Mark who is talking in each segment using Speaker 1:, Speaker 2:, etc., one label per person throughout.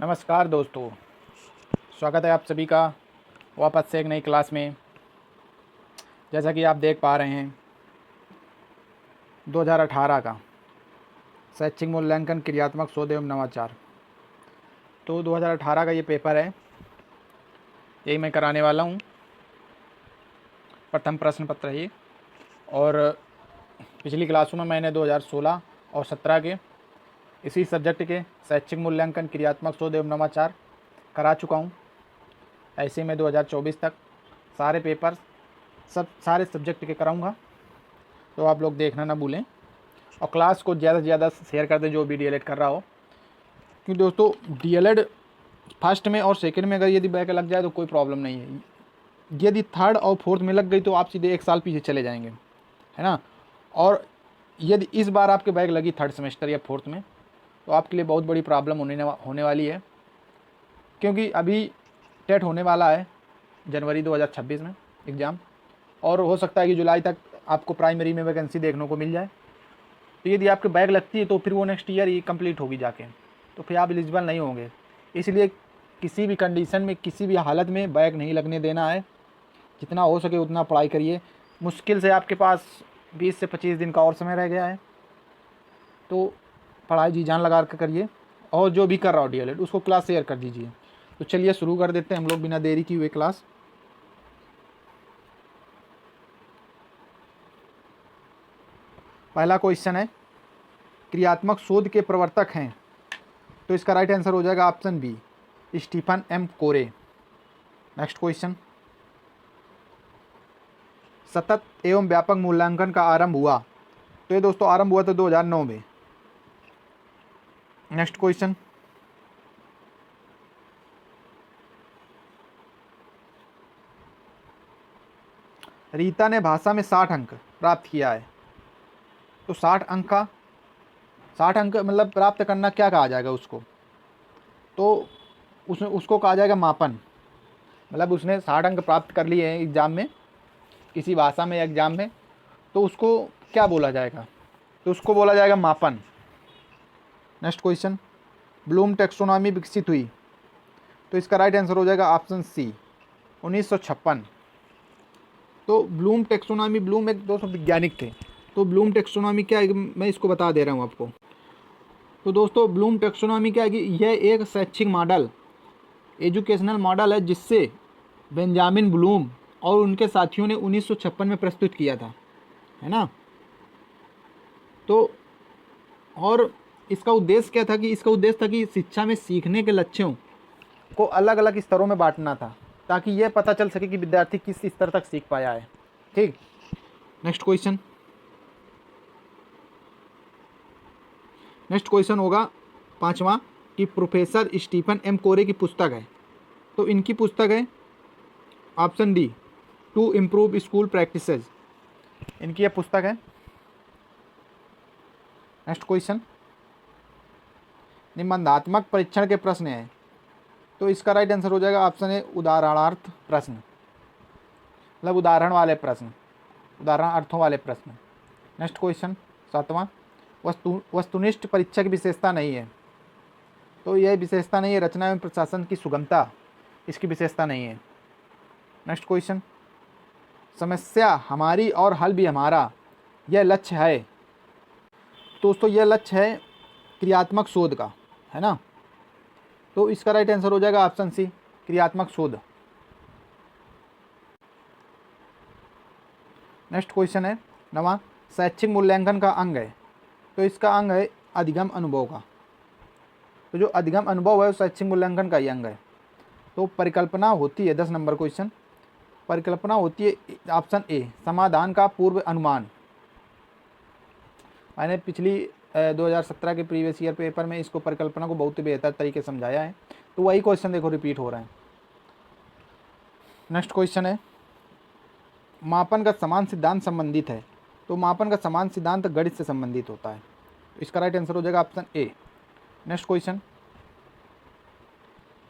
Speaker 1: नमस्कार दोस्तों, स्वागत है आप सभी का वापस से एक नई क्लास में। जैसा कि आप देख पा रहे हैं 2018 का शैक्षिक मूल्यांकन क्रियात्मक शोध एवं नवाचार। तो 2018 का ये पेपर है, यही मैं कराने वाला हूँ। प्रथम प्रश्न पत्र है ये। और पिछली क्लासों में मैंने 2016 और 17 के इसी सब्जेक्ट के शैक्षिक मूल्यांकन क्रियात्मक शोध एवं नवाचार करा चुका हूँ। ऐसे में 2024 तक सारे पेपर सारे सब्जेक्ट के कराऊंगा, तो आप लोग देखना ना भूलें और क्लास को ज़्यादा से ज़्यादा शेयर कर दें जो भी डीएलएड कर रहा हो। क्योंकि दोस्तों डीएलएड फर्स्ट में और सेकंड में अगर यदि बैक लग जाए तो कोई प्रॉब्लम नहीं है, यदि थर्ड और फोर्थ में लग गई तो आप सीधे एक साल पीछे चले जाएंगे, है ना। और यदि इस बार आपके बैक लगी थर्ड सेमेस्टर या फोर्थ में तो आपके लिए बहुत बड़ी प्रॉब्लम होने वाली है। क्योंकि अभी टेट होने वाला है जनवरी 2026 में एग्ज़ाम, और हो सकता है कि जुलाई तक आपको प्राइमरी में वैकेंसी देखने को मिल जाए। तो यदि आपके बैक लगती है तो फिर वो नेक्स्ट ईयर ही कंप्लीट होगी जाके, तो फिर आप एलिजिबल नहीं होंगे। इसलिए किसी भी कंडीशन में, किसी भी हालत में बैक नहीं लगने देना है। जितना हो सके उतना पढ़ाई करिए। मुश्किल से आपके पास 20 से 25 दिन का और समय रह गया है, तो पढ़ाई जी जान लगा कर करिए। और जो भी कर रहा हो डीएलएड उसको क्लास शेयर कर दीजिए। तो चलिए शुरू कर देते हैं हम लोग बिना देरी की हुए क्लास। पहला क्वेश्चन है, क्रियात्मक शोध के प्रवर्तक हैं, तो इसका राइट आंसर हो जाएगा ऑप्शन बी, स्टीफन एम कोरे। नेक्स्ट क्वेश्चन, सतत एवं व्यापक मूल्यांकन का आरंभ हुआ, तो ये दोस्तों आरंभ हुआ था 2009 में। नेक्स्ट क्वेश्चन, रीता ने भाषा में 60 अंक प्राप्त किया है, तो 60 अंक मतलब प्राप्त करना क्या कहा जाएगा उसको, तो उसको कहा जाएगा मापन। मतलब उसने 60 अंक प्राप्त कर लिए हैं एग्ज़ाम में, किसी भाषा में एग्ज़ाम में, तो उसको क्या बोला जाएगा, तो उसको बोला जाएगा मापन। नेक्स्ट क्वेश्चन, ब्लूम टेक्सोनॉमी विकसित हुई, तो इसका राइट आंसर हो जाएगा ऑप्शन सी, 1956। तो ब्लूम टेक्सोनॉमी, ब्लूम एक दोस्तों वैज्ञानिक थे, तो ब्लूम टेक्सोनॉमी क्या है मैं इसको बता दे रहा हूँ आपको। तो दोस्तों ब्लूम टेक्सोनॉमी क्या है कि यह एक शैक्षिक मॉडल, एजुकेशनल मॉडल है, जिससे बेंजामिन ब्लूम और उनके साथियों ने 1956 में प्रस्तुत किया था, है ना। तो और इसका उद्देश्य क्या था कि इसका उद्देश्य था कि शिक्षा में सीखने के लक्ष्यों को अलग अलग स्तरों में बांटना था, ताकि यह पता चल सके कि विद्यार्थी किस स्तर तक सीख पाया है। ठीक, नेक्स्ट क्वेश्चन होगा पांचवा, कि प्रोफेसर स्टीफन एम कोरे की पुस्तक है, तो इनकी पुस्तक है option D, to improve school practices. इनकी यह पुस्तक है। नेक्स्ट क्वेश्चन, निबंधात्मक परीक्षण के प्रश्न है, तो इसका राइट आंसर हो जाएगा ऑप्शन ए, उदाहरणार्थ प्रश्न, मतलब उदाहरण वाले प्रश्न, उदाहरण अर्थों वाले प्रश्न। नेक्स्ट क्वेश्चन सातवां, वस्तुनिष्ठ परीक्षा की विशेषता नहीं है, तो यह विशेषता नहीं है, रचना एवं प्रशासन की सुगमता इसकी विशेषता नहीं है। नेक्स्ट क्वेश्चन, समस्या हमारी और हल भी हमारा, यह लक्ष्य है, दोस्तों यह लक्ष्य है क्रियात्मक शोध का, है ना। तो इसका राइट आंसर हो जाएगा ऑप्शन सी, क्रियात्मक शोध। नेक्स्ट क्वेश्चन है नवा, शैक्षिक मूल्यांकन का अंग है, तो इसका अंग है अधिगम अनुभव का। तो जो अधिगम अनुभव है शैक्षिक मूल्यांकन का ही अंग है। तो परिकल्पना होती है, 10 नंबर क्वेश्चन, परिकल्पना होती है ऑप्शन ए, समाधान का पूर्व अनुमान। मैंने पिछली 2017 के प्रीवियस ईयर पेपर में इसको परिकल्पना को बहुत ही बेहतर तरीके से समझाया है, तो वही क्वेश्चन देखो रिपीट हो रहे हैं। नेक्स्ट क्वेश्चन है, मापन का समान सिद्धांत संबंधित है, तो मापन का समान सिद्धांत गणित से संबंधित होता है, इसका राइट आंसर हो जाएगा option A. Next question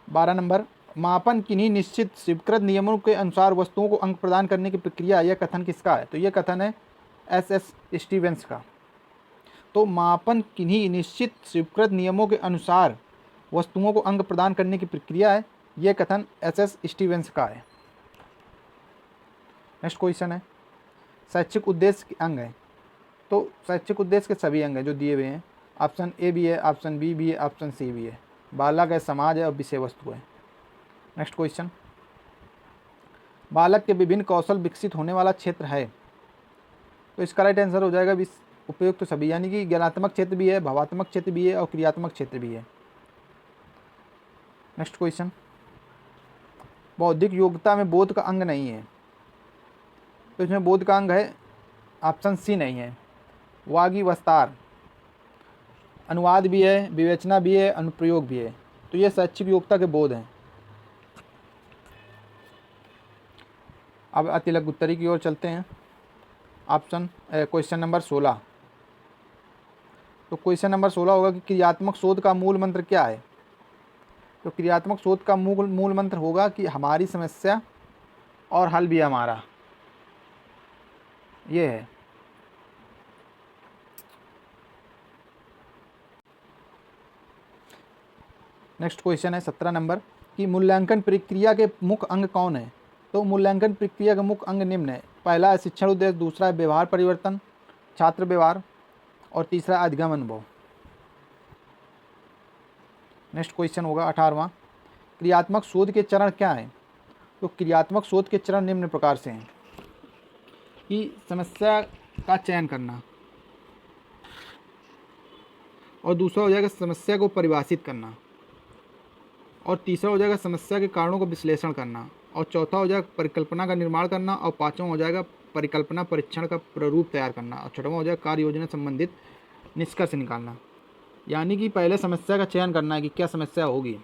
Speaker 1: 12 number, मापन किन्हीं निश्चित स्वीकृत नियमों के अनुसार वस्तुओं को अंक प्रदान करने की प्रक्रिया, यह कथन किसका है, तो यह कथन है एस स्टीवेंस का। तो मापन किन्हीं निश्चित स्वीकृत नियमों के अनुसार वस्तुओं को अंग प्रदान करने की प्रक्रिया है। ये कथन एस स्टीवेंस का है। नेक्स्ट क्वेश्चन है, शैक्षिक उद्देश्य के अंग है। तो शैक्षिक उद्देश्य के सभी अंग हैं जो दिए हुए हैं। ऑप्शन ए भी है, ऑप्शन बी भी है, ऑप्शन सी भी है। बालक है, समाज है और विषय वस्तु है। नेक्स्ट क्वेश्चन, बालक के विभिन्न कौशल विकसित होने वाला क्षेत्र है। तो इसका राइट आंसर हो जाएगा उपयुक्त तो सभी, यानी कि ज्ञानात्मक क्षेत्र भी है, भावात्मक क्षेत्र भी है और क्रियात्मक क्षेत्र भी है। नेक्स्ट क्वेश्चन, बौद्धिक योग्यता में बोध का अंग नहीं है। तो इसमें बोध का अंग है, ऑप्शन सी नहीं है। वागी विस्तार, अनुवाद भी है, विवेचना भी है, अनुप्रयोग भी है। तो ये शैक्षिक योग्यता के बोध हैं। अब अतिलक उत्तरी की ओर चलते हैं। Question number 16। तो क्वेश्चन नंबर 16 होगा कि क्रियात्मक शोध का मूल मंत्र क्या है। तो क्रियात्मक शोध का मूल मंत्र होगा कि हमारी समस्या और हल भी हमारा, ये है। नेक्स्ट क्वेश्चन है 17 नंबर कि मूल्यांकन प्रक्रिया के मुख्य अंग कौन है। तो मूल्यांकन प्रक्रिया का मुख्य अंग निम्न है। पहला है शिक्षण उद्देश्य, दूसरा है व्यवहार परिवर्तन, छात्र व्यवहार, और तीसरा अधिगम अनुभव। नेक्स्ट क्वेश्चन होगा 18वां, क्रियात्मक शोध के चरण क्या हैं। तो क्रियात्मक शोध के चरण निम्न प्रकार से हैं कि समस्या का चयन करना, और दूसरा हो जाएगा समस्या को परिभाषित करना, और तीसरा हो जाएगा समस्या के कारणों का विश्लेषण करना, और चौथा हो जाएगा परिकल्पना का निर्माण करना, और पाँचवां हो जाएगा परिकल्पना परीक्षण का प्रारूप तैयार करना, और छठवां हो जाएगा कार्य योजना संबंधित निष्कर्ष निकालना। यानी कि पहले समस्या का चयन करना है कि क्या समस्या होगी,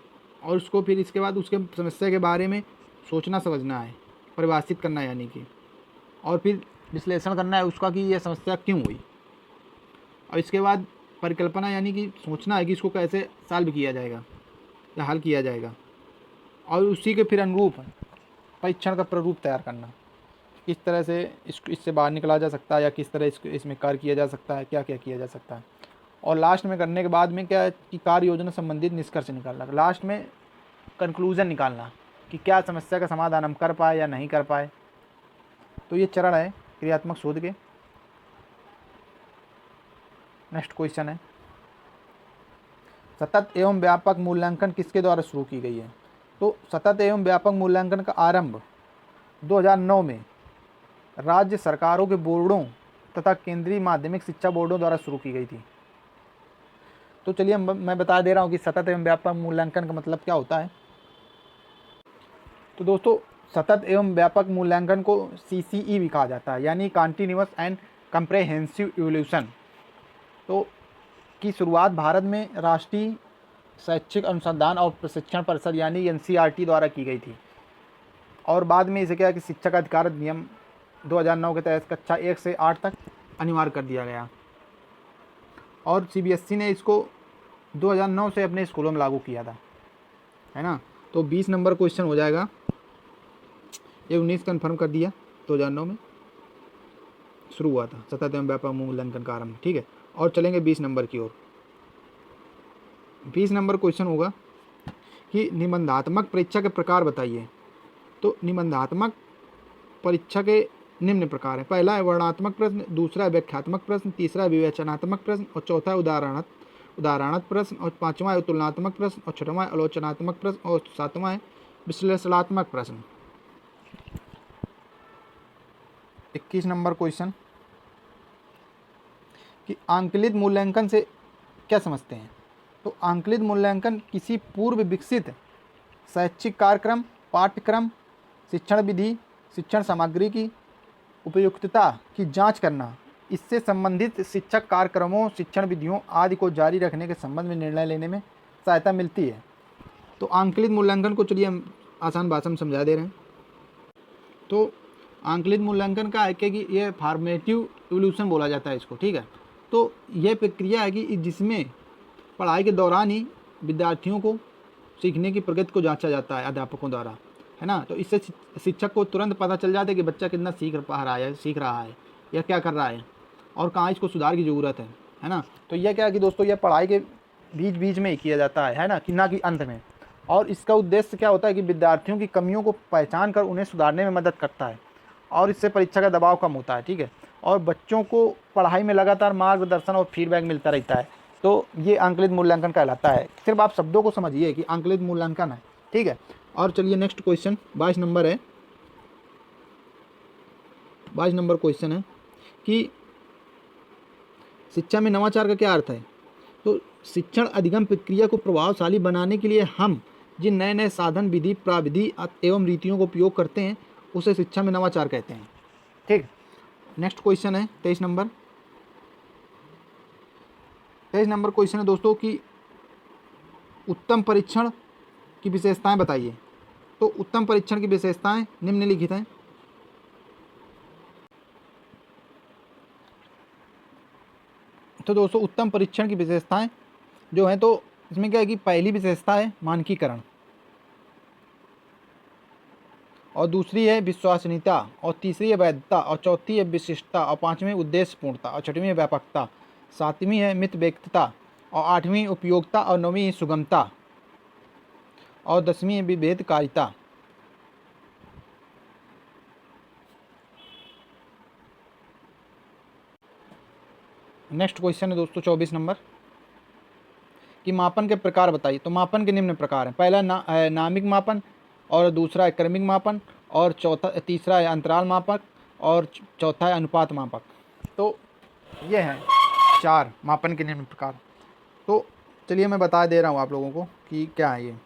Speaker 1: और उसको फिर इसके बाद उसके समस्या के बारे में सोचना समझना है, परिभाषित करना है यानी कि, और फिर विश्लेषण करना है उसका कि यह समस्या क्यों हुई, और इसके बाद परिकल्पना यानी कि सोचना है कि इसको कैसे सॉल्व किया जाएगा या हल किया जाएगा, और उसी के फिर अनुरूप परीक्षण का प्रारूप तैयार करना, किस तरह से इससे बाहर निकला जा सकता है या किस तरह इसमें कार्य किया जा सकता है, क्या क्या किया जा सकता है, और लास्ट में करने के बाद में क्या है कि कार्य योजना संबंधित निष्कर्ष निकालना, लास्ट में कंक्लूजन निकालना कि क्या समस्या का समाधान हम कर पाए या नहीं कर पाए। तो ये चरण है क्रियात्मक शोध के। नेक्स्ट क्वेश्चन है, सतत एवं व्यापक मूल्यांकन किसके द्वारा शुरू की गई है। तो सतत एवं व्यापक मूल्यांकन का आरंभ 2009 में राज्य सरकारों के बोर्डों तथा केंद्रीय माध्यमिक शिक्षा बोर्डों द्वारा शुरू की गई थी। तो चलिए मैं बता दे रहा हूँ कि सतत एवं व्यापक मूल्यांकन का मतलब क्या होता है। तो दोस्तों, सतत एवं व्यापक मूल्यांकन को CCE भी कहा जाता है, यानी कॉन्टिन्यूअस एंड कंप्रेहेंसिव इवोल्यूशन। तो की शुरुआत भारत में राष्ट्रीय शैक्षिक अनुसंधान और प्रशिक्षण परिषद यानी NCERT द्वारा की गई थी, और बाद में इसे क्या कि शिक्षक अधिकार अधिनियम 2009 के तहत कक्षा 1 से 8 तक अनिवार्य कर दिया गया, और CBSE ने इसको 2009 से अपने स्कूलों में लागू किया था, है ना। तो 20 नंबर क्वेश्चन हो जाएगा, ये 19 कन्फर्म कर दिया, 2009 में शुरू हुआ था सतत एवं व्यापक मूल्यांकन का आरंभ, ठीक है। और चलेंगे 20 नंबर की ओर। 20 नंबर क्वेश्चन होगा कि निबंधात्मक परीक्षा के प्रकार बताइए। तो निबंधात्मक परीक्षा के निम्न प्रकार है। पहला है वर्णनात्मक प्रश्न, दूसरा है व्याख्यात्मक प्रश्न, तीसरा है विवेचनात्मक प्रश्न, और चौथा है उदाहरणात्मक प्रश्न, और पांचवा है तुलनात्मक प्रश्न, और छठवां है आलोचनात्मक प्रश्न, और सातवां है विश्लेषणात्मक प्रश्न। 21 नंबर क्वेश्चन कि आंकलित मूल्यांकन से क्या समझते हैं। तो आंकलित मूल्यांकन किसी पूर्व विकसित शैक्षिक कार्यक्रम, पाठ्यक्रम, शिक्षण विधि, शिक्षण सामग्री की उपयुक्तता की जांच करना, इससे संबंधित शिक्षक कार्यक्रमों, शिक्षण विधियों आदि को जारी रखने के संबंध में निर्णय लेने में सहायता मिलती है। तो आंकलित मूल्यांकन को चलिए हम आसान भाषा में समझा दे रहे हैं। तो आंकलित मूल्यांकन का है कि ये फॉर्मेटिव इवोल्यूशन बोला जाता है इसको, ठीक है। तो यह प्रक्रिया है कि जिसमें पढ़ाई के दौरान ही विद्यार्थियों को सीखने की प्रगति को जांचा जाता है अध्यापकों द्वारा, है ना। तो इससे शिक्षक को तुरंत पता चल जाता है कि बच्चा कितना सीख रहा है या क्या कर रहा है, और कहाँ इसको सुधार की ज़रूरत है ना। तो यह क्या है कि दोस्तों, यह पढ़ाई के बीच बीच में ही किया जाता है ना, कि ना कि अंत में। और इसका उद्देश्य क्या होता है कि विद्यार्थियों की कमियों को पहचान कर उन्हें सुधारने में मदद करता है, और इससे परीक्षा का दबाव कम होता है, ठीक है। और बच्चों को पढ़ाई में लगातार मार्गदर्शन और फीडबैक मिलता रहता है। तो ये आंकलित मूल्यांकन कहलाता है। सिर्फ आप शब्दों को समझिए कि आंकलित मूल्यांकन है, ठीक है। और चलिए नेक्स्ट क्वेश्चन 22 नंबर है। 22 नंबर क्वेश्चन है कि शिक्षा में नवाचार का क्या अर्थ है। तो शिक्षण अधिगम प्रक्रिया को प्रभावशाली बनाने के लिए हम जिन नए नए साधन, विधि, प्राविधि एवं रीतियों का उपयोग करते हैं उसे शिक्षा में नवाचार कहते हैं, ठीक। नेक्स्ट क्वेश्चन है 23 नंबर। 23 नंबर क्वेश्चन है दोस्तों कि उत्तम परीक्षण की विशेषताएं बताइए। तो उत्तम परीक्षण की विशेषताएं निम्नलिखित हैं। तो दोस्तों उत्तम परीक्षण की विशेषताएं जो हैं, तो इसमें क्या है कि पहली विशेषता है मानकीकरण, और दूसरी है विश्वसनीयता, और तीसरी है वैधता, और चौथी है विशिष्टता, और पांचवीं उद्देश्यपूर्णता, और छठवीं है व्यापकता, सातवीं है मित व्यक्तता, और आठवीं उपयोगिता, और नौवीं सुगमता, और 10वीं है विभेदकारिता। नेक्स्ट क्वेश्चन है दोस्तों 24 नंबर कि मापन के प्रकार बताइए। तो मापन के निम्न प्रकार हैं। पहला नामिक मापन, और दूसरा है क्रमिक मापन, और तीसरा है अंतराल मापक, और चौथा है अनुपात मापक। तो ये हैं 4 मापन के निम्न प्रकार। तो चलिए मैं बता दे रहा हूँ आप लोगों को कि क्या है ये।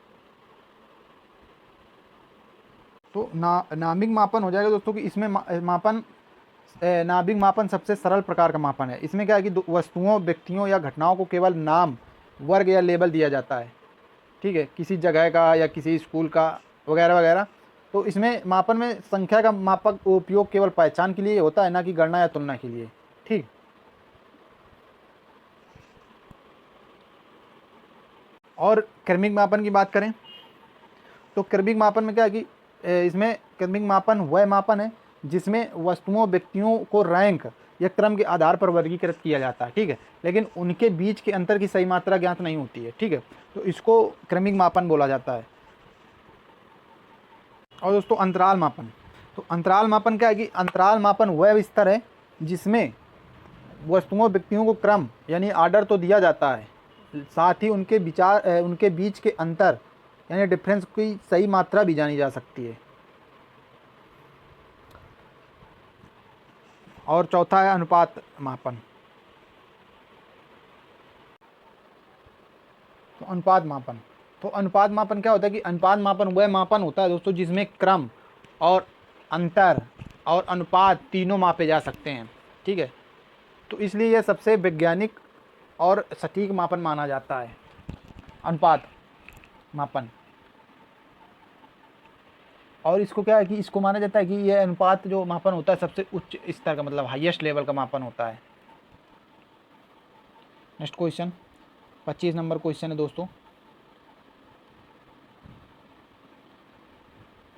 Speaker 1: तो नामिक मापन हो जाएगा दोस्तों कि इसमें मापन नाभिक मापन सबसे सरल प्रकार का मापन है। इसमें क्या है कि वस्तुओं, व्यक्तियों या घटनाओं को केवल नाम, वर्ग या लेबल दिया जाता है, ठीक है, किसी जगह का या किसी स्कूल का वगैरह वगैरह। तो इसमें मापन में संख्या का मापक उपयोग केवल पहचान के लिए होता है, ना कि गणना या तुलना के लिए, ठीक। और क्रमिक मापन की बात करें तो क्रमिक मापन में क्या है कि इसमें क्रमिक मापन वह मापन है जिसमें वस्तुओं, व्यक्तियों को रैंक या क्रम के आधार पर वर्गीकृत किया जाता है, ठीक है, लेकिन उनके बीच के अंतर की सही मात्रा ज्ञात नहीं होती है, ठीक है। तो इसको क्रमिक मापन बोला जाता है। और दोस्तों अंतराल मापन, तो अंतराल मापन क्या है कि अंतराल मापन वह स्तर है जिसमें वस्तुओं, व्यक्तियों को क्रम यानी आर्डर तो दिया जाता है, साथ ही उनके बीच के अंतर यानी डिफरेंस की सही मात्रा भी जानी जा सकती है। और चौथा है अनुपात मापन। तो अनुपात मापन क्या होता है कि अनुपात मापन वह मापन होता है दोस्तों जिसमें क्रम और अंतर और अनुपात तीनों मापे जा सकते हैं, ठीक है। तो इसलिए यह सबसे वैज्ञानिक और सटीक मापन माना जाता है, अनुपात मापन। और इसको क्या है कि इसको माना जाता है कि यह अनुपात जो मापन होता है सबसे उच्च स्तर का, मतलब हाईएस्ट लेवल का मापन होता है। नेक्स्ट क्वेश्चन 25 नंबर क्वेश्चन है दोस्तों,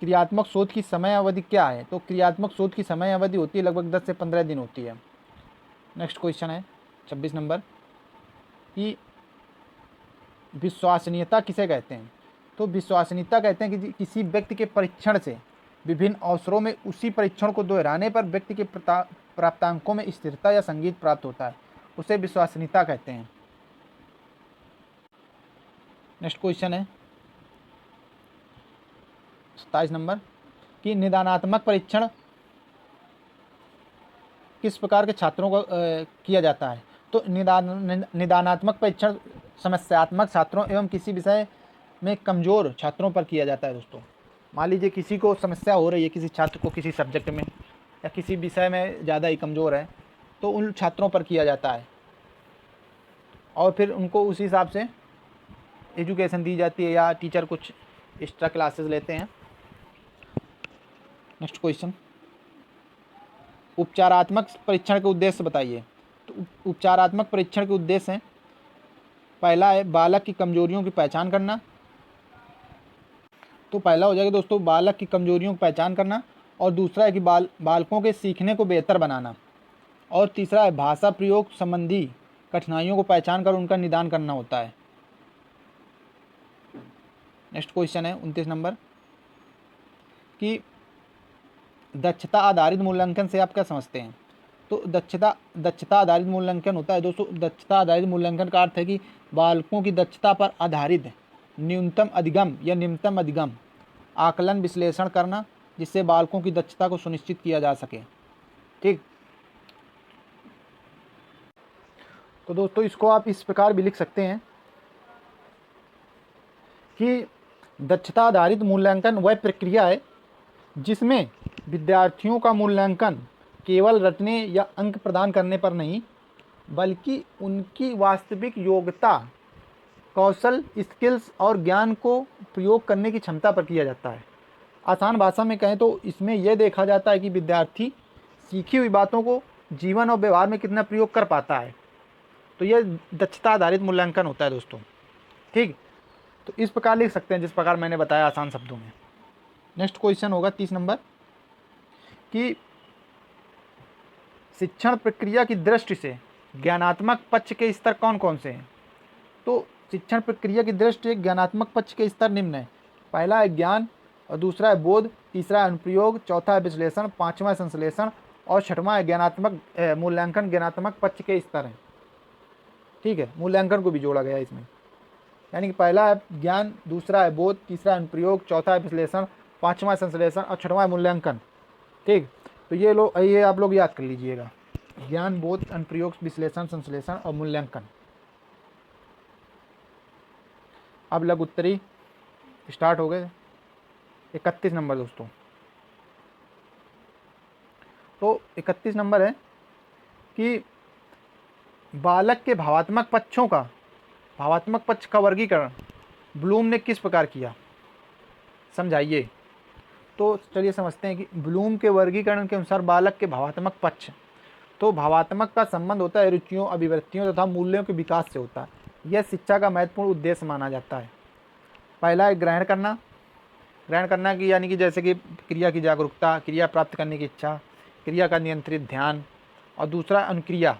Speaker 1: क्रियात्मक शोध की समय अवधि क्या है। तो क्रियात्मक शोध की समय अवधि होती है लगभग 10 से 15 दिन होती है। नेक्स्ट क्वेश्चन है 26 नंबर कि विश्वसनीयता किसे कहते हैं। तो विश्वसनीयता कहते हैं कि किसी व्यक्ति के परीक्षण से विभिन्न अवसरों में उसी परीक्षण को दोहराने पर व्यक्ति के प्राप्तांकों में स्थिरता या संगीत प्राप्त होता है, उसे विश्वसनीयता कहते हैं। नेक्स्ट क्वेश्चन है 27 नंबर कि निदानात्मक परीक्षण किस प्रकार के छात्रों को किया जाता है। तो निदानात्मक परीक्षण समस्यात्मक छात्रों एवं किसी विषय में कमज़ोर छात्रों पर किया जाता है दोस्तों। मान लीजिए किसी को समस्या हो रही है, किसी छात्र को किसी सब्जेक्ट में या किसी विषय में ज़्यादा ही कमज़ोर है, तो उन छात्रों पर किया जाता है और फिर उनको उसी हिसाब से एजुकेशन दी जाती है या टीचर कुछ एक्स्ट्रा क्लासेस लेते हैं। नेक्स्ट क्वेश्चन, उपचारात्मक परीक्षण के उद्देश्य बताइए। तो उपचारात्मक परीक्षण के उद्देश्य हैं, पहला है बालक की कमजोरियों की पहचान करना। तो पहला हो जाएगा दोस्तों बालक की कमजोरियों की पहचान करना, और दूसरा है कि बालकों के सीखने को बेहतर बनाना, और तीसरा है भाषा प्रयोग संबंधी कठिनाइयों को पहचान कर उनका निदान करना होता है। नेक्स्ट क्वेश्चन है 29 नंबर कि दक्षता आधारित मूल्यांकन से आप क्या समझते हैं। तो दक्षता आधारित मूल्यांकन होता है दोस्तों, दक्षता आधारित मूल्यांकन का अर्थ है कि बालकों की दक्षता पर आधारित न्यूनतम अधिगम या निम्नतम अधिगम आकलन विश्लेषण करना, जिससे बालकों की दक्षता को सुनिश्चित किया जा सके। ठीक, तो दोस्तों इसको आप इस प्रकार भी लिख सकते हैं कि दक्षता आधारित मूल्यांकन वह प्रक्रिया है जिसमें विद्यार्थियों का मूल्यांकन केवल रटने या अंक प्रदान करने पर नहीं, बल्कि उनकी वास्तविक योग्यता, कौशल, स्किल्स और ज्ञान को प्रयोग करने की क्षमता पर किया जाता है। आसान भाषा में कहें तो इसमें यह देखा जाता है कि विद्यार्थी सीखी हुई बातों को जीवन और व्यवहार में कितना प्रयोग कर पाता है। तो यह दक्षता आधारित मूल्यांकन होता है दोस्तों। ठीक, तो इस प्रकार लिख सकते हैं जिस प्रकार मैंने बताया आसान शब्दों में। नेक्स्ट क्वेश्चन होगा 30 नंबर कि शिक्षण प्रक्रिया की दृष्टि से ज्ञानात्मक पक्ष के स्तर कौन कौन से हैं। तो शिक्षण प्रक्रिया की दृष्टि से ज्ञानात्मक पक्ष के स्तर निम्न है। पहला है ज्ञान, और दूसरा है बोध, तीसरा है अनुप्रयोग, चौथा है विश्लेषण, पांचवा है संश्लेषण और छठवां है ज्ञानात्मक मूल्यांकन। ज्ञानात्मक पक्ष के स्तर हैं। ठीक है, मूल्यांकन को भी जोड़ा गया है इसमें, यानी कि पहला है ज्ञान, दूसरा है बोध, तीसरा है अनुप्रयोग, चौथा है विश्लेषण, पांचवा है संश्लेषण और छठवां है मूल्यांकन। ठीक, तो ये आप लोग याद कर लीजिएगा, ज्ञान, बोध, अनुप्रयोग, विश्लेषण, संश्लेषण और मूल्यांकन। अब लघु उत्तरी स्टार्ट हो गए। 31 नंबर दोस्तों, तो 31 नंबर है कि बालक के भावात्मक पक्ष का वर्गीकरण ब्लूम ने किस प्रकार किया, समझाइए। तो चलिए समझते हैं कि ब्लूम के वर्गीकरण के अनुसार बालक के भावात्मक पक्ष, तो भावात्मक का संबंध होता है रुचियों, अभिवृत्तियों तथा मूल्यों के विकास से होता है। यह शिक्षा का महत्वपूर्ण उद्देश्य माना जाता है। पहला है ग्रहण करना की यानी कि जैसे कि क्रिया की जागरूकता, क्रिया प्राप्त करने की इच्छा, क्रिया का नियंत्रित ध्यान। और दूसरा अनुक्रिया,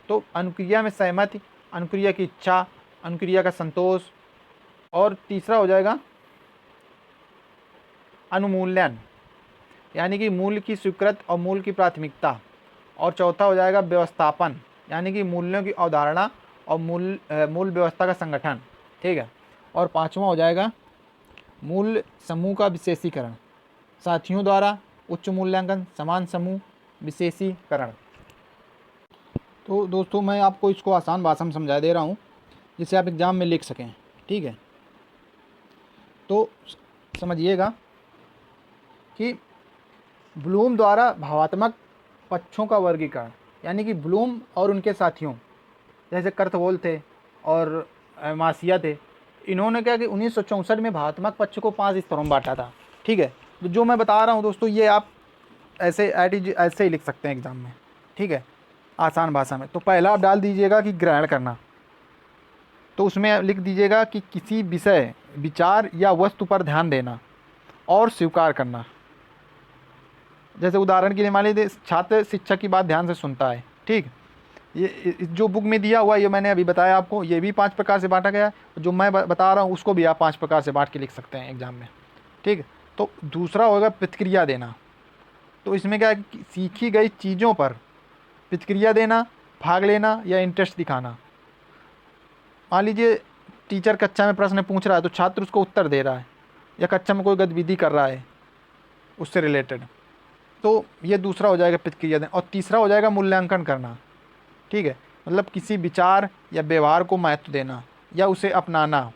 Speaker 1: तो अनुक्रिया में सहमति, अनुक्रिया की इच्छा, अनुक्रिया का संतोष। और तीसरा हो जाएगा अनुमूल्यन, यानी कि मूल्य की स्वीकृत और मूल्य की प्राथमिकता। और चौथा हो जाएगा व्यवस्थापन, यानी कि मूल्यों की अवधारणा और मूल व्यवस्था का संगठन। ठीक है, और पांचवा हो जाएगा मूल्य समूह का विशेषीकरण, साथियों द्वारा उच्च मूल्यांकन, समान समूह विशेषीकरण। तो दोस्तों मैं आपको इसको आसान भाषा में समझा दे रहा हूँ जिसे आप एग्ज़ाम में लिख सकें। ठीक है, तो समझिएगा कि ब्लूम द्वारा भावात्मक पक्षों का वर्गीकरण, यानी कि ब्लूम और उनके साथियों जैसे कर्तवोल थे और मासिया थे, इन्होंने क्या कि 1964 में भावात्मक पक्ष को 5 स्तरों में बांटा था। ठीक है, तो जो मैं बता रहा हूँ दोस्तों ये आप ऐसे ही लिख सकते हैं एग्ज़ाम में। ठीक है, आसान भाषा में। तो पहला आप डाल दीजिएगा कि ग्रहण करना, तो उसमें लिख दीजिएगा कि किसी विषय, विचार या वस्तु पर ध्यान देना और स्वीकार करना। जैसे उदाहरण के लिए मान लीजिए छात्र शिक्षक की बात ध्यान से सुनता है। ठीक, ये जो बुक में दिया हुआ ये मैंने अभी बताया आपको, ये भी 5 प्रकार से बांटा गया है। जो मैं बता रहा हूँ उसको भी आप 5 प्रकार से बांट के लिख सकते हैं एग्ज़ाम में। ठीक, तो दूसरा होगा प्रतिक्रिया देना, तो इसमें क्या है कि सीखी गई चीज़ों पर प्रतिक्रिया देना, भाग लेना या इंटरेस्ट दिखाना। मान लीजिए टीचर कक्षा में प्रश्न पूछ रहा है तो छात्र उसको उत्तर दे रहा है, या कक्षा में कोई गतिविधि कर रहा है उससे रिलेटेड, तो ये दूसरा हो जाएगा प्रतिक्रिया देना। और तीसरा हो जाएगा मूल्यांकन करना। ठीक है, मतलब किसी विचार या व्यवहार को महत्व देना या उसे अपनाना।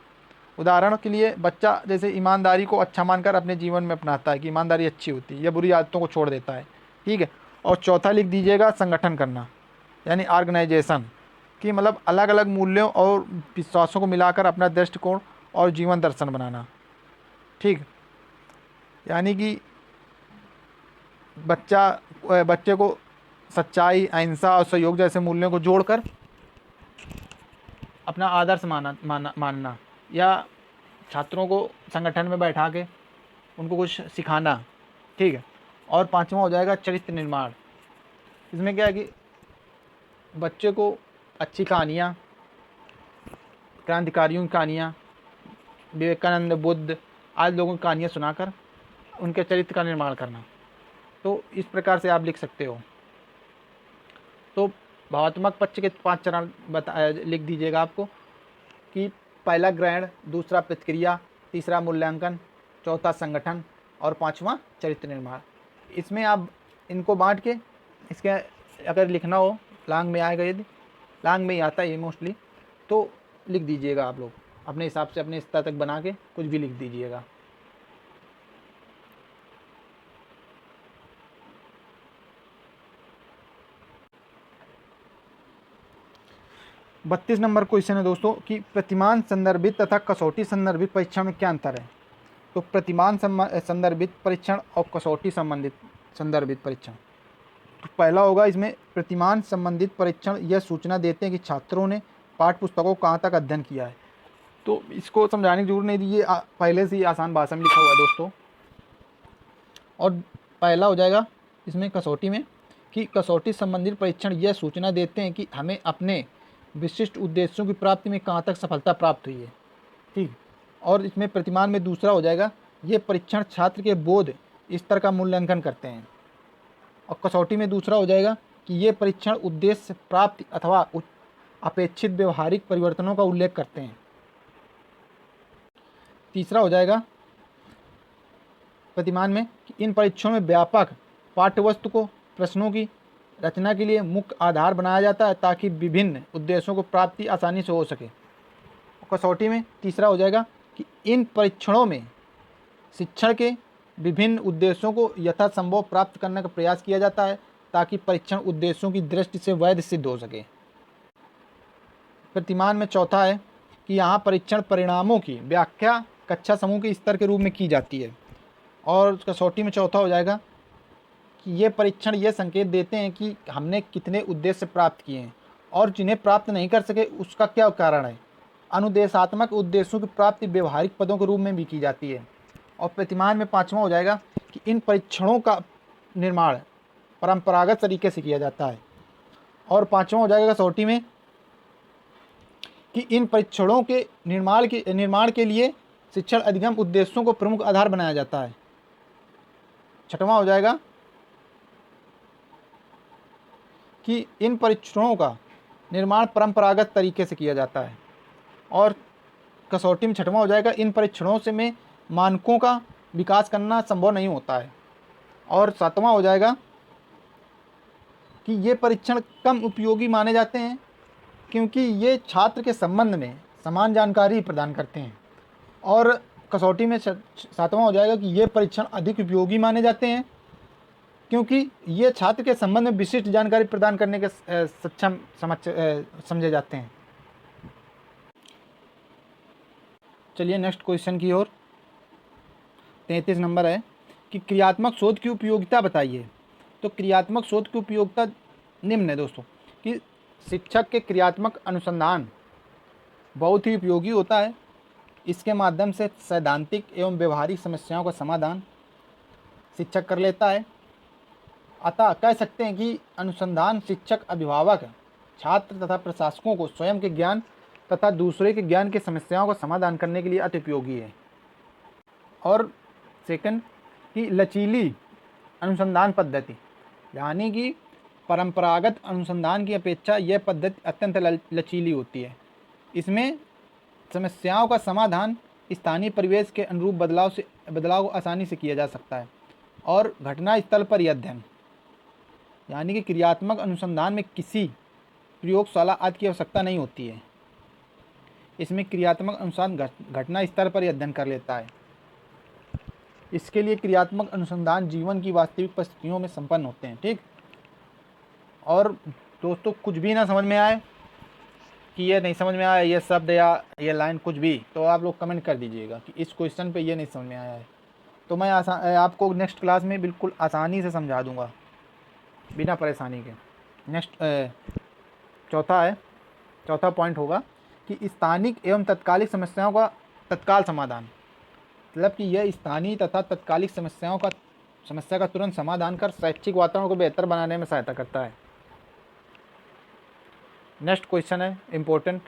Speaker 1: उदाहरण के लिए बच्चा जैसे ईमानदारी को अच्छा मानकर अपने जीवन में अपनाता है कि ईमानदारी अच्छी होती है, या बुरी आदतों को छोड़ देता है। ठीक है, और चौथा लिख दीजिएगा संगठन करना, यानी ऑर्गेनाइजेशन, कि मतलब अलग अलग मूल्यों और विश्वासों को मिलाकर अपना दृष्टिकोण और जीवन दर्शन बनाना। ठीक, यानी कि बच्चे को सच्चाई, अहिंसा और सहयोग जैसे मूल्यों को जोड़कर अपना आदर्श मानना या छात्रों को संगठन में बैठा के उनको कुछ सिखाना। ठीक है, और पांचवा हो जाएगा चरित्र निर्माण। इसमें क्या है कि बच्चे को अच्छी कहानियाँ, क्रांतिकारियों की कहानियाँ, विवेकानंद, बुद्ध आज लोगों की कहानियाँ सुनाकर उनके चरित्र का निर्माण करना। तो इस प्रकार से आप लिख सकते हो। तो भावात्मक पक्ष के 5 चरण लिख दीजिएगा आपको कि पहला ग्रहण, दूसरा प्रतिक्रिया, तीसरा मूल्यांकन, चौथा संगठन और पांचवा चरित्र निर्माण। इसमें आप इनको बांट के इसके अगर लिखना हो लांग में आएगा, यदि लांग में ही आता है ये मोस्टली, तो लिख दीजिएगा आप लोग अपने हिसाब से, अपने स्तर तक बना के कुछ भी लिख दीजिएगा। बत्तीस नंबर क्वेश्चन है दोस्तों कि प्रतिमान संदर्भित तथा कसौटी संदर्भित परीक्षण में क्या अंतर है। तो प्रतिमान संदर्भित परीक्षण और कसौटी संबंधित संदर्भित परीक्षण। तो पहला होगा इसमें प्रतिमान संबंधित परीक्षण यह सूचना देते हैं कि छात्रों ने पाठ्य पुस्तकों को कहाँ तक अध्ययन किया है। तो इसको समझाने की जरूरत नहीं थी, ये पहले से ही आसान भाषा में लिखा हुआ है दोस्तों। और पहला हो जाएगा इसमें कसौटी में कि कसौटी संबंधित परीक्षण यह सूचना देते हैं कि हमें अपने विशिष्ट उद्देश्यों की प्राप्ति में कहाँ तक सफलता प्राप्त हुई है। ठीक। और इसमें प्रतिमान में दूसरा हो जाएगा ये परीक्षण छात्र के बोध स्तर का मूल्यांकन करते हैं। और कसौटी में दूसरा हो जाएगा कि ये परीक्षण उद्देश्य प्राप्ति अथवा अपेक्षित व्यवहारिक परिवर्तनों का उल्लेख करते हैं। तीसरा हो जाएगा प्रतिमान में कि इन परीक्षणों में व्यापक पाठ्यवस्तु को प्रश्नों की रचना के लिए मुख्य आधार बनाया जाता है ताकि विभिन्न उद्देश्यों को प्राप्ति आसानी से हो सके। कसौटी में तीसरा हो जाएगा कि इन परीक्षणों में शिक्षण के विभिन्न उद्देश्यों को यथासंभव प्राप्त करने का प्रयास किया जाता है ताकि परीक्षण उद्देश्यों की दृष्टि से वैध सिद्ध हो सके। प्रतिमान में चौथा है कि यहाँ परीक्षण परिणामों की व्याख्या कक्षा समूह के स्तर के रूप में की जाती है। और कसौटी में चौथा हो जाएगा कि ये परीक्षण ये संकेत देते हैं कि हमने कितने उद्देश्य प्राप्त किए हैं और जिन्हें प्राप्त नहीं कर सके उसका क्या कारण है। अनुदेशात्मक उद्देश्यों की प्राप्ति व्यवहारिक पदों के रूप में भी की जाती है। और प्रतिमान में पांचवा हो जाएगा कि इन परीक्षणों का निर्माण परंपरागत तरीके से किया जाता है। और पांचवा हो जाएगा कसौटी में कि इन परीक्षणों के निर्माण के लिए शिक्षण अधिगम उद्देश्यों को प्रमुख आधार बनाया जाता है। छठवां हो जाएगा कि इन परीक्षणों का निर्माण परंपरागत तरीके से किया जाता है। और कसौटी में छठवां हो जाएगा इन परीक्षणों से में मानकों का विकास करना संभव नहीं होता है। और सातवां हो जाएगा कि ये परीक्षण कम उपयोगी माने जाते हैं क्योंकि ये छात्र के संबंध में समान जानकारी प्रदान करते हैं। और कसौटी में सातवां हो जाएगा कि ये परीक्षण अधिक उपयोगी माने जाते हैं क्योंकि ये छात्र के संबंध में विशिष्ट जानकारी प्रदान करने के सक्षम समझे जाते हैं। चलिए नेक्स्ट क्वेश्चन की ओर। 33 नंबर है कि क्रियात्मक शोध की उपयोगिता बताइए। तो क्रियात्मक शोध की उपयोगिता निम्न है दोस्तों कि शिक्षक के क्रियात्मक अनुसंधान बहुत ही उपयोगी होता है। इसके माध्यम से सैद्धांतिक एवं व्यवहारिक समस्याओं का समाधान शिक्षक कर लेता है। अतः कह सकते हैं कि अनुसंधान शिक्षक, अभिभावक, छात्र तथा प्रशासकों को स्वयं के ज्ञान तथा दूसरे के ज्ञान की समस्याओं का समाधान करने के लिए अति उपयोगी है। और सेकंड कि लचीली अनुसंधान पद्धति, यानी कि परंपरागत अनुसंधान की अपेक्षा यह पद्धति अत्यंत लचीली होती है। इसमें समस्याओं का समाधान स्थानीय परिवेश के अनुरूप बदलाव आसानी से किया जा सकता है। और घटना स्थल पर यह अध्ययन, यानी कि क्रियात्मक अनुसंधान में किसी प्रयोगशाला आदि की आवश्यकता नहीं होती है। इसमें क्रियात्मक अनुसंधान घटना स्तर पर ही अध्ययन कर लेता है। इसके लिए क्रियात्मक अनुसंधान जीवन की वास्तविक परिस्थितियों में संपन्न होते हैं। ठीक। और दोस्तों कुछ भी ना समझ में आए कि ये नहीं समझ में आया, ये शब्द या ये लाइन कुछ भी, तो आप लोग कमेंट कर दीजिएगा कि इस क्वेश्चन पे ये नहीं समझ में आया है, तो मैं आपको नेक्स्ट क्लास में बिल्कुल आसानी से समझा दूंगा बिना परेशानी के। नेक्स्ट चौथा पॉइंट होगा कि स्थानिक एवं तत्कालिक समस्याओं का तत्काल समाधान, मतलब कि यह स्थानीय तथा तत्कालिक समस्या का तुरंत समाधान कर शैक्षिक वातावरण को बेहतर बनाने में सहायता करता है। नेक्स्ट क्वेश्चन है इम्पोर्टेंट,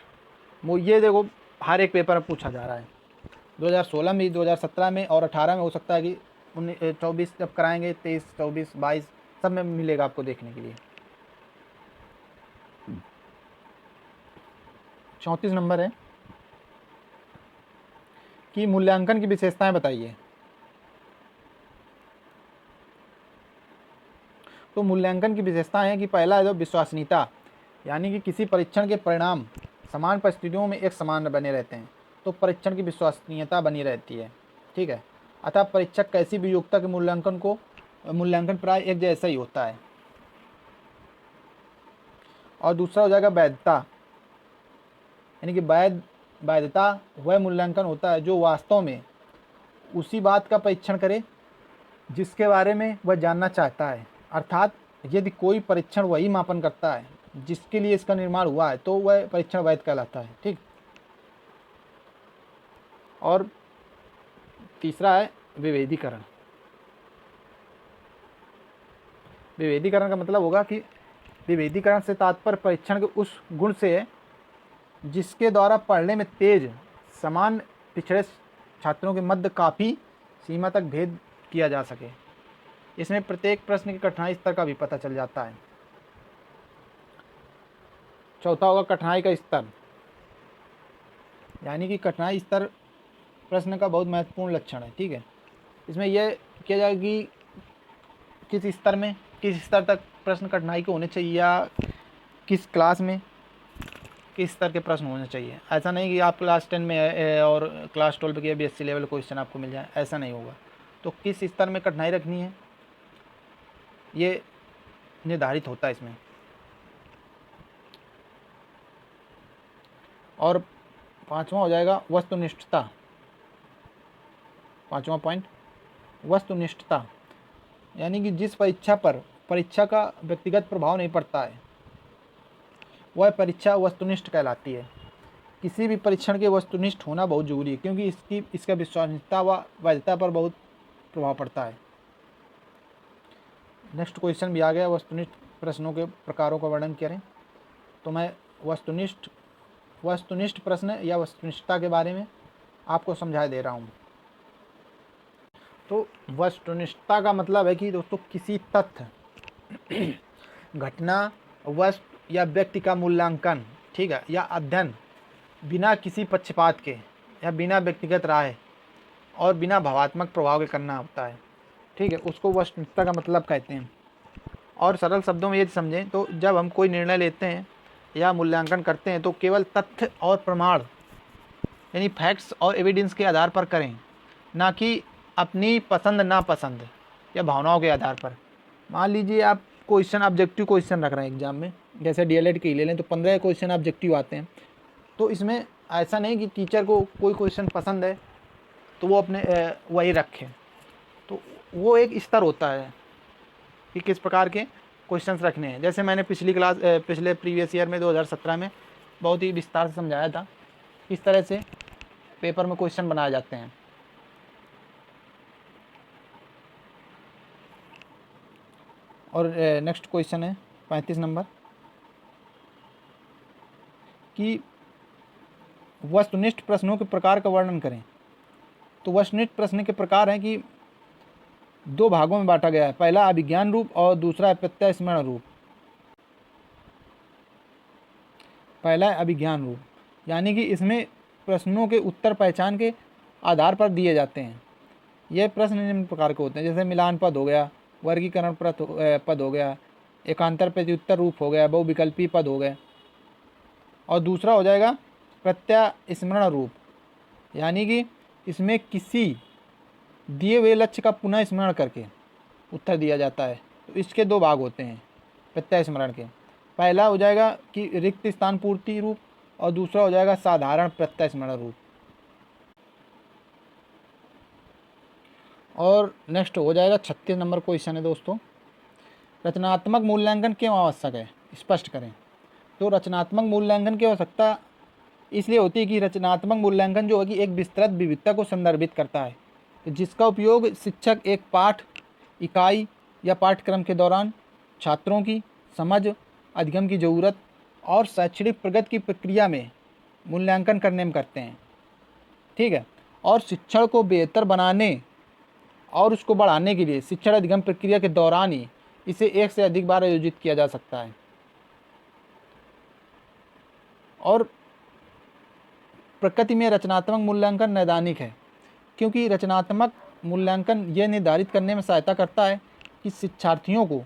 Speaker 1: वो ये देखो हर एक पेपर में पूछा जा रहा है। 2016 में, 2017 में और 18 में हो सकता है कि 24 जब कराएंगे, 23, 24, 22 सब में मिलेगा आपको देखने के लिए। 34 नंबर है कि मूल्यांकन की विशेषताएं बताइए। तो मूल्यांकन की विशेषताएं हैं कि पहला है जो विश्वसनीयता, यानी कि किसी परीक्षण के परिणाम समान परिस्थितियों में एक समान बने रहते हैं, तो परीक्षण की विश्वसनीयता बनी रहती है। ठीक है, अतः परीक्षक कैसी भी योग्यता के मूल्यांकन प्राय एक जैसा ही होता है। और दूसरा हो जाएगा वैधता, यानी कि वैधता वह मूल्यांकन होता है जो वास्तव में उसी बात का परीक्षण करे जिसके बारे में वह जानना चाहता है। अर्थात यदि कोई परीक्षण वही मापन करता है जिसके लिए इसका निर्माण हुआ है तो वह परीक्षण वैध कहलाता है। ठीक। और तीसरा है विभेदीकरण। विभेदीकरण का मतलब होगा कि विभेदीकरण से तात्पर्य परीक्षण के उस गुण से है जिसके द्वारा पढ़ने में तेज समान पिछड़े छात्रों के मध्य काफ़ी सीमा तक भेद किया जा सके। इसमें प्रत्येक प्रश्न की कठिनाई स्तर का भी पता चल जाता है। चौथा होगा कठिनाई का स्तर, यानी कि कठिनाई स्तर प्रश्न का बहुत महत्वपूर्ण लक्षण है। ठीक है, इसमें यह किया जाएगा कि किस स्तर तक प्रश्न कठिनाई के होने चाहिए या किस क्लास में किस स्तर के प्रश्न होने चाहिए। ऐसा नहीं कि आप क्लास 10 में है और क्लास 12 के BSc लेवल क्वेश्चन आपको मिल जाए, ऐसा नहीं होगा। तो किस स्तर में कठिनाई रखनी है ये निर्धारित होता है इसमें। और पांचवा हो जाएगा वस्तुनिष्ठता। पांचवा पॉइंट वस्तुनिष्ठता, यानी कि जिस परीक्षा पर परीक्षा का व्यक्तिगत प्रभाव नहीं पड़ता है वह परीक्षा वस्तुनिष्ठ कहलाती है। किसी भी परीक्षण के वस्तुनिष्ठ होना बहुत जरूरी है क्योंकि इसका विश्वसनीयता व वैधता पर बहुत प्रभाव पड़ता है। नेक्स्ट क्वेश्चन भी आ गया, वस्तुनिष्ठ प्रश्नों के प्रकारों का वर्णन करें। तो मैं वस्तुनिष्ठ प्रश्न या वस्तुनिष्ठता के बारे में आपको समझा दे रहा हूँ। तो वस्तुनिष्ठता का मतलब है कि दोस्तों किसी तथ्य, घटना, वस्तु या व्यक्ति का मूल्यांकन, ठीक है, या अध्ययन बिना किसी पक्षपात के या बिना व्यक्तिगत राय और बिना भावात्मक प्रभाव के करना होता है। ठीक है, उसको वस्तुनिष्ठता का मतलब कहते हैं। और सरल शब्दों में यदि समझें तो जब हम कोई निर्णय लेते हैं या मूल्यांकन करते हैं तो केवल तथ्य और प्रमाण यानी फैक्ट्स और एविडेंस के आधार पर करें, ना कि अपनी पसंद नापसंद या भावनाओं के आधार पर। मान लीजिए आप क्वेश्चन ऑब्जेक्टिव क्वेश्चन रख रहे हैं एग्जाम में, जैसे DLED की ले लें तो 15 क्वेश्चन ऑब्जेक्टिव आते हैं। तो इसमें ऐसा नहीं कि टीचर को कोई क्वेश्चन पसंद है तो वो अपने वही रखे। तो वो एक स्तर होता है कि किस प्रकार के क्वेश्चंस रखने हैं। जैसे मैंने पिछले प्रीवियस ईयर में 2017 में बहुत ही विस्तार से समझाया था किस तरह से पेपर में क्वेश्चन बनाए जाते हैं। और नेक्स्ट क्वेश्चन है 35 नंबर कि वस्तुनिष्ठ प्रश्नों के प्रकार का वर्णन करें। तो वस्तुनिष्ठ प्रश्न के प्रकार हैं कि 2 भागों में बांटा गया है। पहला अभिज्ञान रूप और दूसरा प्रत्यय स्मरण रूप। पहला अभिज्ञान रूप, यानी कि इसमें प्रश्नों के उत्तर पहचान के आधार पर दिए जाते हैं। यह प्रश्न निम्न प्रकार के होते हैं, जैसे मिलान पद हो गया, वर्गीकरण पद हो गया, एकांतर प्रत्युत्तर रूप हो गया, बहुविकल्पी पद हो गए। और दूसरा हो जाएगा प्रत्यय स्मरण रूप, यानी कि इसमें किसी दिए हुए लक्ष्य का पुनः स्मरण करके उत्तर दिया जाता है। तो इसके 2 भाग होते हैं प्रत्यय स्मरण के। पहला हो जाएगा कि रिक्त स्थान पूर्ति रूप और दूसरा हो जाएगा साधारण प्रत्यय स्मरण रूप। और नेक्स्ट हो जाएगा 36 नंबर क्वेश्चन है दोस्तों, रचनात्मक मूल्यांकन क्यों आवश्यक है, स्पष्ट करें। तो रचनात्मक मूल्यांकन की आवश्यकता इसलिए होती है कि रचनात्मक मूल्यांकन जो है कि एक विस्तृत विविधता को संदर्भित करता है, जिसका उपयोग शिक्षक एक पाठ इकाई या पाठ्यक्रम के दौरान छात्रों की समझ, अधिगम की ज़रूरत और शैक्षणिक प्रगति की प्रक्रिया में मूल्यांकन करने में करते हैं। ठीक है, और शिक्षण को बेहतर बनाने और उसको बढ़ाने के लिए शिक्षण अधिगम प्रक्रिया के दौरान ही इसे एक से अधिक बार आयोजित किया जा सकता है। और प्रकृति में रचनात्मक मूल्यांकन नैदानिक है, क्योंकि रचनात्मक मूल्यांकन यह निर्धारित करने में सहायता करता है कि शिक्षार्थियों को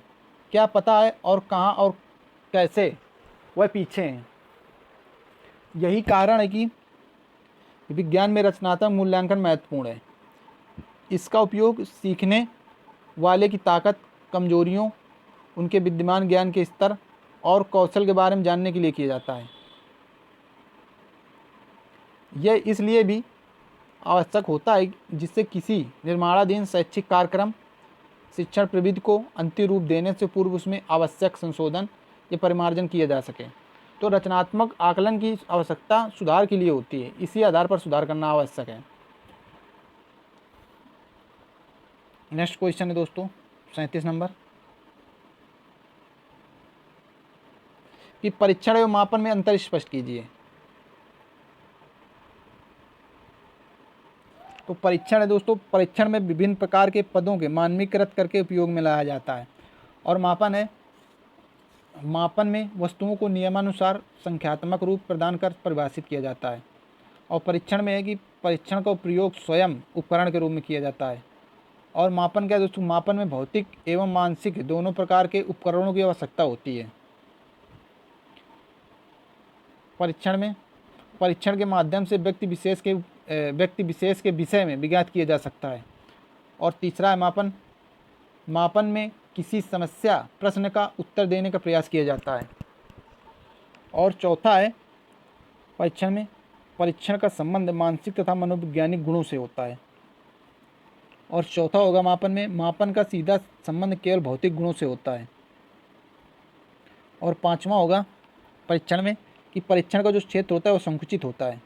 Speaker 1: क्या पता है और कहाँ और कैसे वह पीछे हैं। यही कारण है कि विज्ञान में रचनात्मक मूल्यांकन महत्वपूर्ण है। इसका उपयोग सीखने वाले की ताकत, कमजोरियों, उनके विद्यमान ज्ञान के स्तर और कौशल के बारे में जानने के लिए किया जाता है। यह इसलिए भी आवश्यक होता है जिससे किसी निर्माणाधीन शैक्षिक कार्यक्रम शिक्षण प्रविधि को अंतिम रूप देने से पूर्व उसमें आवश्यक संशोधन या परिमार्जन किया जा सके। तो रचनात्मक आकलन की आवश्यकता सुधार के लिए होती है, इसी आधार पर सुधार करना आवश्यक है। नेक्स्ट क्वेश्चन है दोस्तों 37 नंबर कि परीक्षण एवं मापन में अंतर स्पष्ट कीजिए। तो परीक्षण है दोस्तों, परीक्षण में विभिन्न प्रकार के पदों के मानकीकृत करके उपयोग में लाया जाता है। और मापन है, मापन में वस्तुओं को नियमानुसार संख्यात्मक रूप प्रदान कर परिभाषित किया जाता है। और परीक्षण में है कि परीक्षण का प्रयोग स्वयं उपकरण के रूप में किया जाता है। और मापन क्या है दोस्तों, मापन में भौतिक एवं मानसिक दोनों प्रकार के उपकरणों की आवश्यकता होती है। परीक्षण में परीक्षण के माध्यम से व्यक्ति विशेष के विषय में विज्ञात किया जा सकता है। और तीसरा है मापन, मापन में किसी समस्या प्रश्न का उत्तर देने का प्रयास किया जाता है। और चौथा है परीक्षण में, परीक्षण का संबंध मानसिक तथा मनोवैज्ञानिक गुणों से होता है। और चौथा होगा मापन में, मापन का सीधा संबंध केवल भौतिक गुणों से होता है। और पांचवा होगा परीक्षण में कि परीक्षण का जो क्षेत्र होता है वो संकुचित होता है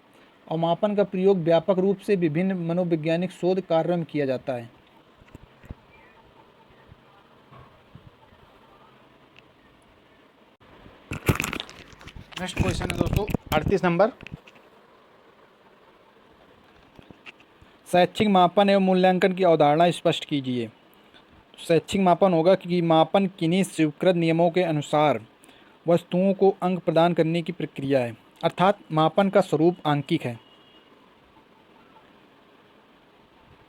Speaker 1: और मापन का प्रयोग व्यापक रूप से विभिन्न मनोवैज्ञानिक शोध कार्यों में किया जाता है। नेक्स्ट क्वेश्चन है दोस्तों 38 नंबर, शैक्षिक मापन एवं मूल्यांकन की अवधारणा स्पष्ट कीजिए। शैक्षिक मापन होगा कि मापन किन्हीं स्वीकृत नियमों के अनुसार वस्तुओं को अंक प्रदान करने की प्रक्रिया है, अर्थात मापन का स्वरूप आंकिक है।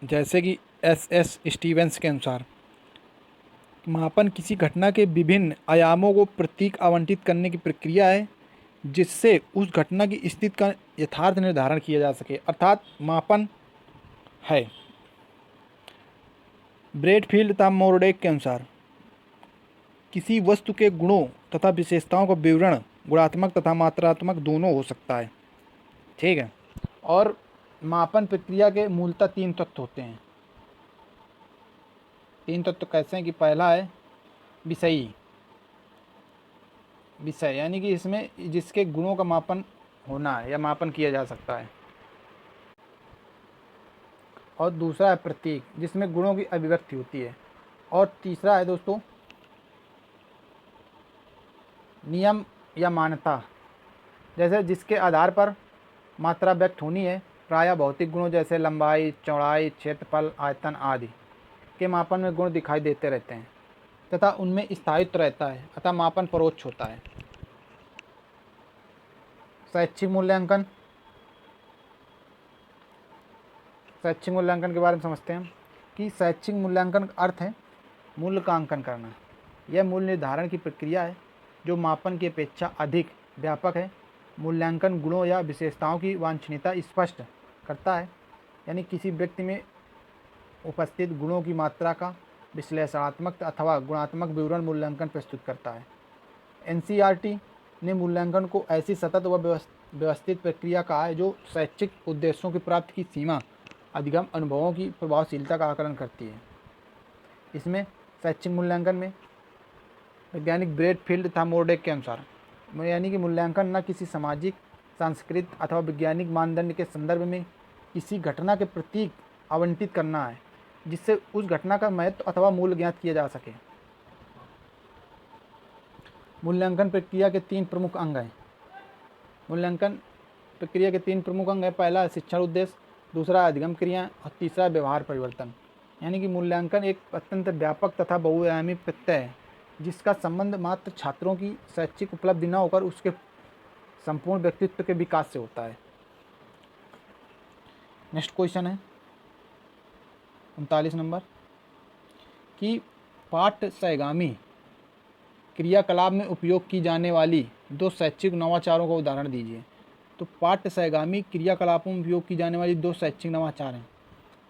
Speaker 1: जैसे कि एस स्टीवेंस के अनुसार मापन किसी घटना के विभिन्न आयामों को प्रतीक आवंटित करने की प्रक्रिया है जिससे उस घटना की स्थिति का यथार्थ निर्धारण किया जा सके, अर्थात मापन है। ब्रेडफील्ड तथा मोरडेक के अनुसार किसी वस्तु के गुणों तथा विशेषताओं का विवरण गुणात्मक तथा मात्रात्मक दोनों हो सकता है। ठीक है। और मापन प्रक्रिया के मूलतः 3 तत्व होते हैं। 3 तत्व कैसे हैं कि पहला है विषय, यानी कि इसमें जिसके गुणों का मापन होना है या मापन किया जा सकता है। और दूसरा है प्रतीक, जिसमें गुणों की अभिव्यक्ति होती है। और तीसरा है दोस्तों नियम या मान्यता, जैसे जिसके आधार पर मात्रा व्यक्त होनी है। प्रायः भौतिक गुणों जैसे लंबाई, चौड़ाई, क्षेत्रफल, आयतन आदि के मापन में गुण दिखाई देते रहते हैं तथा उनमें स्थायित्व रहता है, अतः मापन परोक्ष होता है। शैक्षिक मूल्यांकन, शैक्षिक मूल्यांकन के बारे में समझते हैं कि शैक्षिक मूल्यांकन का अर्थ है मूल्य का अंकन करना। यह मूल्य निर्धारण की प्रक्रिया है जो मापन की अपेक्षा अधिक व्यापक है। मूल्यांकन गुणों या विशेषताओं की वांछनीयता स्पष्ट करता है, यानी किसी व्यक्ति में उपस्थित गुणों की मात्रा का विश्लेषणात्मक अथवा गुणात्मक विवरण मूल्यांकन प्रस्तुत करता है। NCERT ने मूल्यांकन को ऐसी सतत व व्यवस्थित प्रक्रिया कहा है जो शैक्षिक उद्देश्यों की प्राप्ति की सीमा, अधिगम अनुभवों की प्रभावशीलता का आकलन करती है। इसमें शैक्षिक मूल्यांकन में वैज्ञानिक ब्रेडफील्ड तथा मोरडेक के अनुसार यानी कि मूल्यांकन न किसी सामाजिक, सांस्कृतिक अथवा वैज्ञानिक मानदंड के संदर्भ में किसी घटना के प्रतीक आवंटित करना है जिससे उस घटना का महत्व अथवा मूल्य ज्ञात किया जा सके। मूल्यांकन प्रक्रिया के 3 प्रमुख अंग हैं। मूल्यांकन प्रक्रिया के 3 प्रमुख अंग हैं। पहला है शिक्षण उद्देश्य, दूसरा अधिगम क्रिया और तीसरा व्यवहार परिवर्तन। यानी कि मूल्यांकन एक अत्यंत व्यापक तथा बहुआयामी प्रत्यय है जिसका संबंध मात्र छात्रों की शैक्षिक उपलब्धि न होकर उसके संपूर्ण व्यक्तित्व के विकास से होता है। नेक्स्ट क्वेश्चन है 39 नंबर कि पाठ्य सहगामी क्रियाकलाप में उपयोग की जाने वाली दो शैक्षिक नवाचारों का उदाहरण दीजिए। तो पाठ्य सहगामी क्रियाकलापों में उपयोग की जाने वाली दो शैक्षिक नवाचार हैं।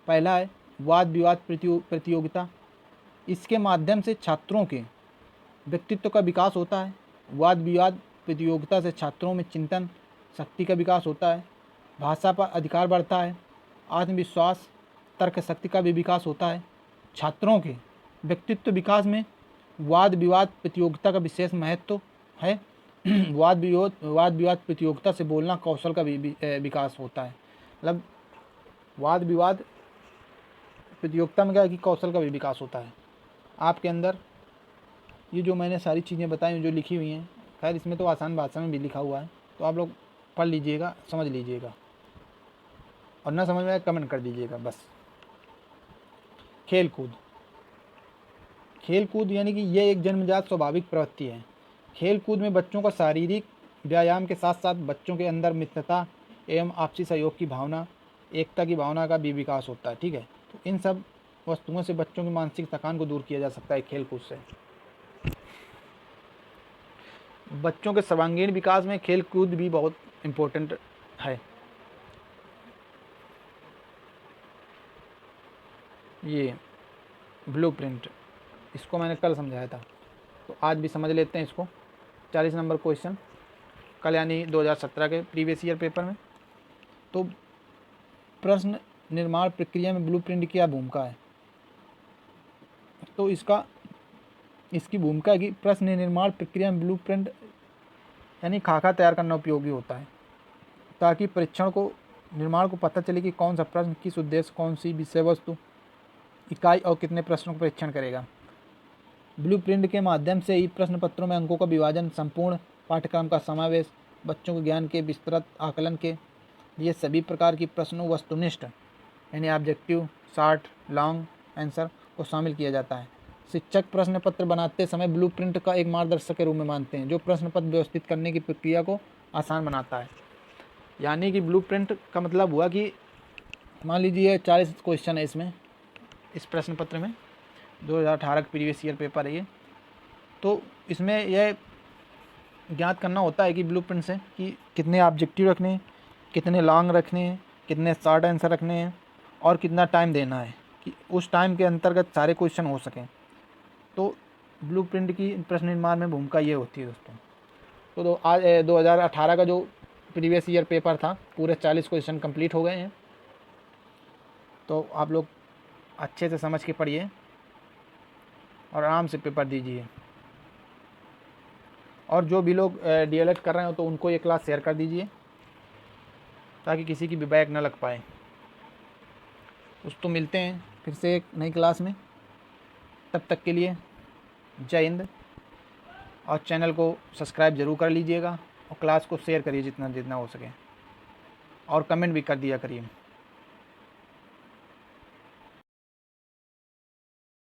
Speaker 1: पहला है वाद विवाद प्रतियोगिता। इसके माध्यम से छात्रों के व्यक्तित्व का विकास होता है। वाद विवाद प्रतियोगिता से छात्रों में चिंतन शक्ति का विकास होता है, भाषा पर अधिकार बढ़ता है, आत्मविश्वास तर्क शक्ति का भी विकास होता है। छात्रों के व्यक्तित्व विकास में वाद विवाद प्रतियोगिता का विशेष महत्व है। वाद विवाद प्रतियोगिता से बोलना कौशल का भी विकास होता है। मतलब वाद विवाद प्रतियोगिता में क्या है कि कौशल का भी विकास होता है आपके अंदर। ये जो मैंने सारी चीज़ें बताई जो लिखी हुई हैं, खैर इसमें तो आसान भाषा में भी लिखा हुआ है, तो आप लोग पढ़ लीजिएगा, समझ लीजिएगा, और ना समझ में आए कमेंट कर दीजिएगा बस। खेल कूद यानी कि यह एक जन्मजात स्वाभाविक प्रवृत्ति है। खेल कूद में बच्चों का शारीरिक व्यायाम के साथ साथ बच्चों के अंदर मित्रता एवं आपसी सहयोग की भावना, एकता की भावना का भी विकास होता है। ठीक है, तो इन सब वस्तुओं से बच्चों की मानसिक थकान को दूर किया जा सकता है खेल कूद से। बच्चों के सर्वांगीण विकास में खेल कूद भी बहुत इम्पोर्टेंट है। ये ब्लूप्रिंट, इसको मैंने कल समझाया था, तो आज भी समझ लेते हैं इसको। 40 नंबर क्वेश्चन कल यानी 2017 के प्रीवियस ईयर पेपर में। तो प्रश्न निर्माण प्रक्रिया में ब्लूप्रिंट की क्या भूमिका है? तो इसकी भूमिका है कि प्रश्न निर्माण प्रक्रिया में ब्लूप्रिंट यानी खाका तैयार करना उपयोगी होता है ताकि परीक्षण को निर्माण को पता चले कि कौन सा प्रश्न किस उद्देश्य, कौन सी विषय वस्तु, इकाई और कितने प्रश्नों का परीक्षण करेगा। ब्लूप्रिंट के माध्यम से ही प्रश्न पत्रों में अंकों का विभाजन, संपूर्ण पाठ्यक्रम का समावेश, बच्चों के ज्ञान के विस्तृत आकलन के लिए सभी प्रकार की प्रश्नों वस्तुनिष्ठ यानी ऑब्जेक्टिव, शॉर्ट, लॉन्ग आंसर को शामिल किया जाता है। शिक्षक प्रश्न पत्र बनाते समय ब्लूप्रिंट का एक मार्गदर्शक के रूप में मानते हैं जो प्रश्न पत्र व्यवस्थित करने की प्रक्रिया को आसान बनाता है। यानी कि ब्लूप्रिंट का मतलब हुआ कि मान लीजिए 40 क्वेश्चन है इसमें, इस प्रश्न पत्र में 2018 का प्रीवियस ईयर पेपर है ये। तो इसमें यह ज्ञात करना होता है कि ब्लूप्रिंट से कि कितने ऑब्जेक्टिव रखने हैं, कितने लॉन्ग रखने हैं, कितने शॉर्ट आंसर रखने हैं और कितना टाइम देना है कि उस टाइम के अंतर्गत सारे क्वेश्चन हो सकें। तो ब्लूप्रिंट की प्रश्न निर्माण में भूमिका ये होती है दोस्तों। तो आज 2018 का जो प्रीवियस ईयर पेपर था, पूरे 40 क्वेश्चन कंप्लीट हो गए हैं। तो आप लोग अच्छे से समझ के पढ़िए और आराम से पेपर दीजिए। और जो भी लोग DLED कर रहे हो तो उनको ये क्लास शेयर कर दीजिए ताकि किसी की भी बैक न लग पाए। तो मिलते हैं फिर से एक नई क्लास में, तब तक के लिए जय हिंद। और चैनल को सब्सक्राइब ज़रूर कर लीजिएगा और क्लास को शेयर करिए जितना जितना हो सके, और कमेंट भी कर दिया करिए।